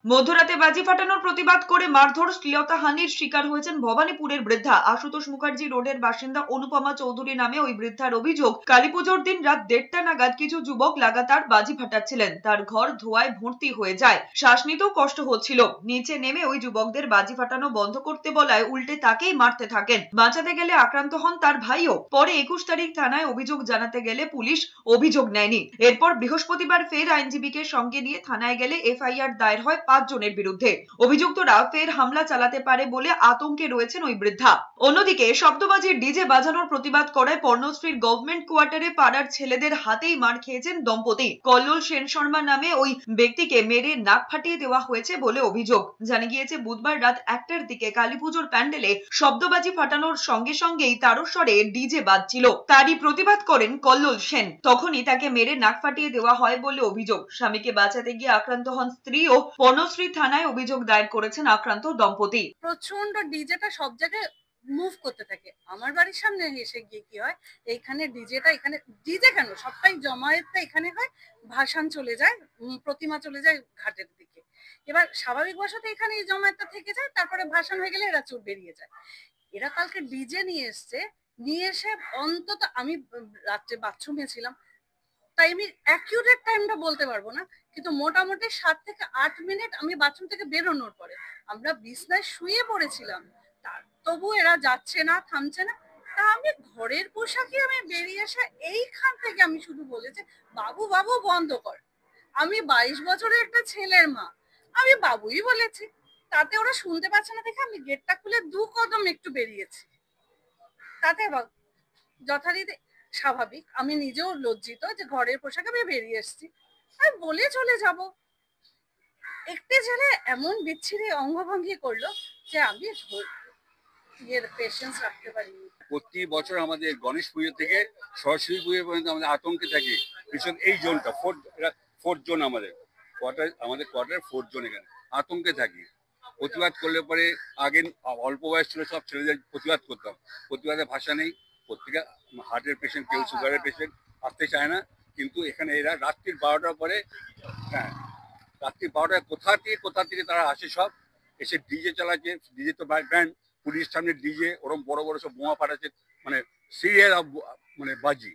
মধ্যরাতে বাজি ফাটানোর প্রতিবাদ করে মারধর শ্লীলতাহানির শিকার হয়েছেন ভবানীপুরের বৃদ্ধা। আশুতোষ মুখার্জি রোডের বাসিন্দা অনুপমা চৌধুরী নামে ওই বৃদ্ধার অভিযোগ, কালীপুজোর দিন রাত 1:30 নাগাদ কিছু যুবক লাগাতার বাজি ফাটাচ্ছিলেন। তার ঘর ধোঁয়ায় ভর্তি হয়ে যায়, শ্বাস নিতেও কষ্ট হচ্ছিল। নিচে নেমে ওই যুবকদের বাজি ফাটানো বন্ধ করতে বলায় উল্টে তাকেই মারতে থাকেন। বাঁচাতে গেলে আক্রান্ত হন তার ভাইও। পরে 21 তারিখ থানায় অভিযোগ জানাতে গেলে পুলিশ অভিযোগ নেয়নি। এরপর বৃহস্পতিবার ফের আইনজীবীকে সঙ্গে নিয়ে থানায় গেলে এফআইআর দায়ের হয় 5 জনের বিরুদ্ধে। অভিযুক্তরা ফের হামলা চালাতে পারে বলে আতঙ্কে রয়েছেন ওই বৃদ্ধা। অন্যদিকে শব্দবাজির ডিজে বাজানোর প্রতিবাদ করায় পর্ণশ্রীর গভর্নমেন্ট কোয়ার্টারে পাড়ার ছেলেদের হাতেই মার খেয়েছেন দম্পতি। কল্লোল সেন শর্মা নামে ওই ব্যক্তিকে মেরে নাক ফাটিয়ে দেওয়া হয়েছে বলে অভিযোগ। জানা গিয়েছে বুধবার রাত 1টার দিকে কালীপুজোর প্যান্ডেলে শব্দবাজি ফাটানোর সঙ্গে সঙ্গেই তারস্বরে ডিজে বাজছিল। তারই প্রতিবাদ করেন কল্লোল সেন। তখনই তাকে মেরে নাক ফাটিয়ে দেওয়া হয় বলে অভিযোগ। স্বামীকে বাঁচাতে গিয়ে আক্রান্ত হন স্ত্রী ও পর্ণশ্রী থানায় অভিযোগ দায়ের করেছেন আক্রান্ত দম্পতি। প্রচন্ড ডিজেটা সব জায়গায় মুভ করতে থাকে। আমার বাড়ির সামনে এসে গিয়ে কি হয়, এইখানে ডিজেটা, এখানে ডিজে কেন সবটাই জমায়েতটা এখানে হয়, ভাসান চলে যায়, প্রতিমা চলে যায় ঘাটের দিকে। এবার স্বাভাবিক বশত এখানে এই জমায়েতটা থেকে যায়, তারপরে ভাসান হয়ে গেলে এরা চোর বেরিয়ে যায়। এরা কালকে ডিজে নিয়ে এসছে, নিয়ে এসে অন্তত আমি রাত্রে বাথরুমে ছিলাম, তাই আমি অ্যাকিউরেট টাইমটা বলতে পারবো না, কিন্তু মোটামুটি 7 থেকে 8 মিনিট আমি বাথরুম থেকে বেরোনোর পরে আমরা বিছনায় শুয়ে পড়েছিলাম, তবু এরা যাচ্ছে না, থামছে না। তা আমি ঘরের পোশাকে আমি বেরিয়ে এসে এইখান থেকে আমি শুধু বলেছি, বাবু বাবু বন্ধ কর। আমি 22 বছরের একটা ছেলের মা, আমি বাবুই বলেছি। তাতে ওরা শুনতে পাচ্ছে না দেখে আমি গেটটা খুলে 2 কদম একটু বেরিয়েছি। তাতে যথারীতি স্বাভাবিক, আমি নিজেও লজ্জিত যে ঘরের পোশাকে আমি বেরিয়ে এসেছি, আর বলে চলে যাব। একটি ছেলে এমন বিচ্ছিরি অঙ্গভঙ্গি করলো যে আমি পেশেন্স রাখতে পারিনি। প্রতি বছর আমাদের গণেশ পুজো থেকে সরস্বতী পুজো পর্যন্ত আমাদের আতঙ্কে থাকি। ভীষণ এই জোনটা ফোর্থ জোন, আমাদের কোয়ার্টার 4th জোন, এখানে আতঙ্কে থাকি। প্রতিবাদ করলে পরে আগে অল্প বয়স ছিল, সব ছেলেদের প্রতিবাদ করতাম। প্রতিবাদে ভাষা নেই। প্রত্যেকে হার্টের পেশেন্ট, কেউ সুগারের পেশেন্ট, আসতে চায় না। কিন্তু এখানে এরা রাত্রির 12টার পরে, হ্যাঁ রাত্রি 12টায় কোথা থেকে তারা আসে, সব এসে ডিজে চালাচ্ছে। ডিজে তো ব্যান্ড, পুলিশ সামনে ডিজে, ওরকম বড় বড় সব বোমা ফাটাচ্ছে, মানে সিরিয়াল মানে বাজি।